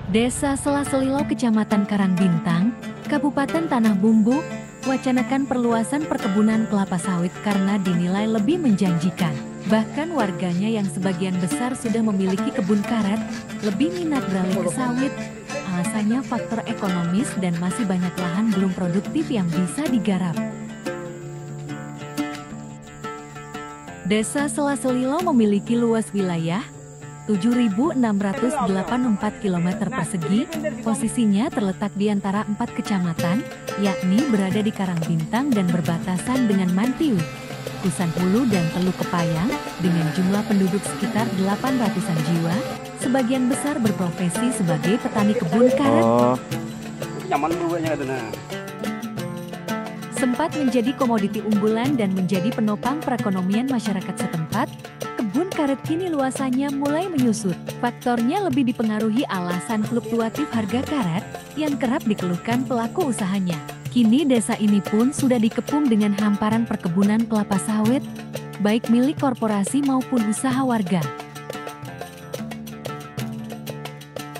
Desa Sela-Selilau, Kecamatan Karangbintang, Kabupaten Tanah Bumbu, wacanakan perluasan perkebunan kelapa sawit karena dinilai lebih menjanjikan. Bahkan warganya yang sebagian besar sudah memiliki kebun karet, lebih minat beralih ke sawit. Alasannya faktor ekonomis dan masih banyak lahan belum produktif yang bisa digarap. Desa Sela-Selilau memiliki luas wilayah 7.684 km persegi, posisinya terletak di antara 4 kecamatan, yakni berada di Karangbintang dan berbatasan dengan Mantiwi, Kusan Hulu dan Teluk Kepayang, dengan jumlah penduduk sekitar 800-an jiwa, sebagian besar berprofesi sebagai petani kebun karet. Sempat menjadi komoditi unggulan dan menjadi penopang perekonomian masyarakat setempat, kebun karet kini luasannya mulai menyusut. Faktornya lebih dipengaruhi alasan fluktuatif harga karet yang kerap dikeluhkan pelaku usahanya. Kini desa ini pun sudah dikepung dengan hamparan perkebunan kelapa sawit, baik milik korporasi maupun usaha warga.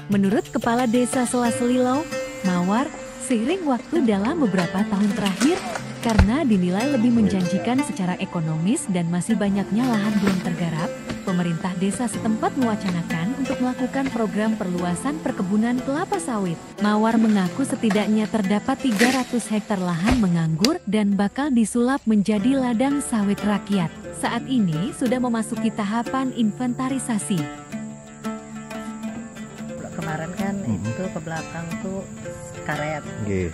Menurut Kepala Desa Sela-Selilau, Mawar, seiring waktu dalam beberapa tahun terakhir, karena dinilai lebih menjanjikan secara ekonomis dan masih banyaknya lahan belum tergarap, pemerintah desa setempat mewacanakan untuk melakukan program perluasan perkebunan kelapa sawit. Mawar mengaku setidaknya terdapat 300 hektar lahan menganggur dan bakal disulap menjadi ladang sawit rakyat. Saat ini sudah memasuki tahapan inventarisasi. Kemarin kan itu ke belakang tuh karet,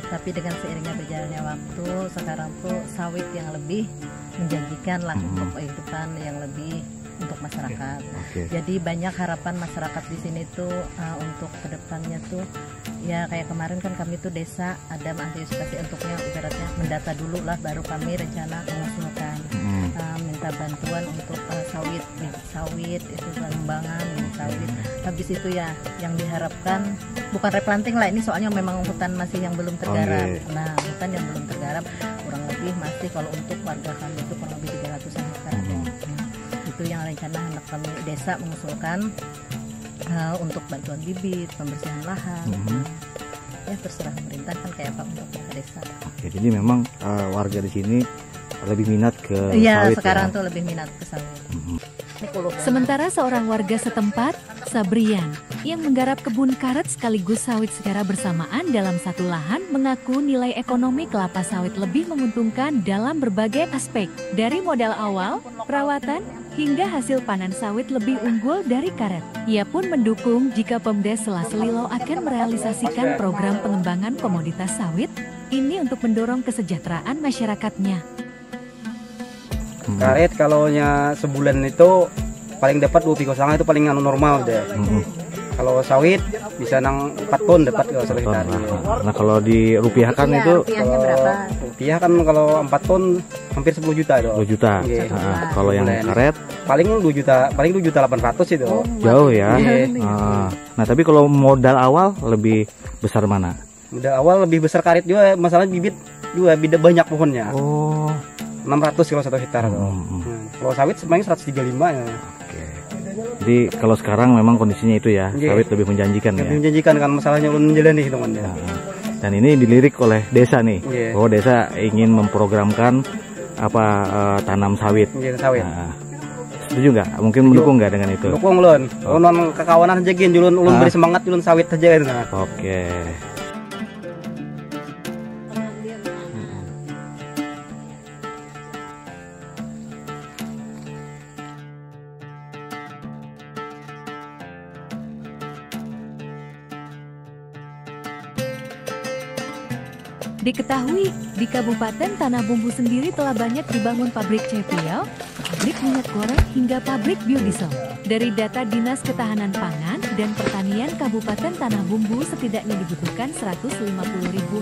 tapi dengan seiringnya berjalannya waktu, sekarang tuh sawit yang lebih menjanjikan lah untuk kehidupan yang lebih untuk masyarakat. Jadi banyak harapan masyarakat di sini tuh untuk kedepannya tuh ya kayak kemarin kan kami tuh desa ada antisipasi untuknya ibaratnya mendata dulu lah baru kami rencana mengusulkan minta bantuan untuk sawit itu pengembangan sawit. Habis itu ya yang diharapkan bukan replanting lah, ini soalnya memang hutan masih yang belum tergarap. Nah hutan yang belum tergarap kurang lebih masih kalau untuk warga kami itu kurang lebih 300-an hektar. Itu yang rencana anak kami desa mengusulkan untuk bantuan bibit, pembersihan lahan. Ya terserah pemerintah kan kayak apa untuk desa. Oke, jadi memang warga di sini lebih minat ke sawit. ya? Sekarang tuh lebih minat ke sawit. Sementara seorang warga setempat, Sabrian, yang menggarap kebun karet sekaligus sawit secara bersamaan dalam satu lahan, mengaku nilai ekonomi kelapa sawit lebih menguntungkan dalam berbagai aspek. Dari modal awal, perawatan, hingga hasil panen sawit lebih unggul dari karet. Ia pun mendukung jika Pemda Sela-Selilau akan merealisasikan program pengembangan komoditas sawit ini untuk mendorong kesejahteraan masyarakatnya. Karet kalau sebulan itu paling dapat 2 pikosangan itu paling normal deh. Kalau sawit bisa 4 ton dapat kalau sawit hari. Nah kalau dirupiahkan itu rupiahnya berapa? Rupiah kan kalau 4 ton hampir 10 juta dong. 10 juta. Kalau yang karet paling 2 juta, paling 2.800.000 itu. Jauh ya. Nah tapi kalau modal awal lebih besar mana? Modal awal lebih besar karet juga, masalah bibit juga beda banyak pohonnya. 600 kalau 1 hektar. Kalau sawit sebenarnya 135 ya. Jadi kalau sekarang memang kondisinya itu ya, sawit lebih menjanjikan ya. Lebih menjanjikan kan masalahnya ulun menjalani teman-teman. Dan ini dilirik oleh desa nih, bahwa desa ingin memprogramkan tanam sawit. Sawit. Setuju nggak? Mungkin mendukung nggak dengan itu? Dukung ulun. Ulun kekawanan aja gin, ulun beri semangat ulun sawit aja gitu. Oke. Diketahui, di Kabupaten Tanah Bumbu sendiri telah banyak dibangun pabrik CPO, pabrik minyak goreng hingga pabrik biodiesel. Dari data Dinas Ketahanan Pangan dan Pertanian Kabupaten Tanah Bumbu setidaknya dibutuhkan 150.000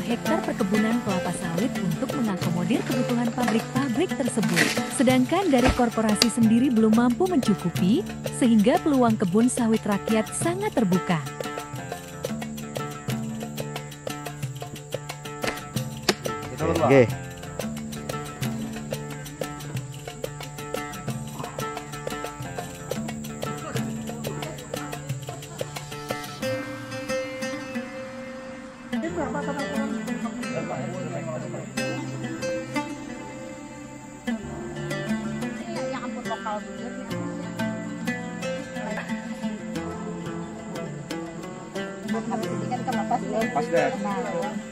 hektar perkebunan kelapa sawit untuk mengakomodir kebutuhan pabrik-pabrik tersebut. Sedangkan dari korporasi sendiri belum mampu mencukupi, sehingga peluang kebun sawit rakyat sangat terbuka. Oke. Habis ini kan pas Pas deh. Nah,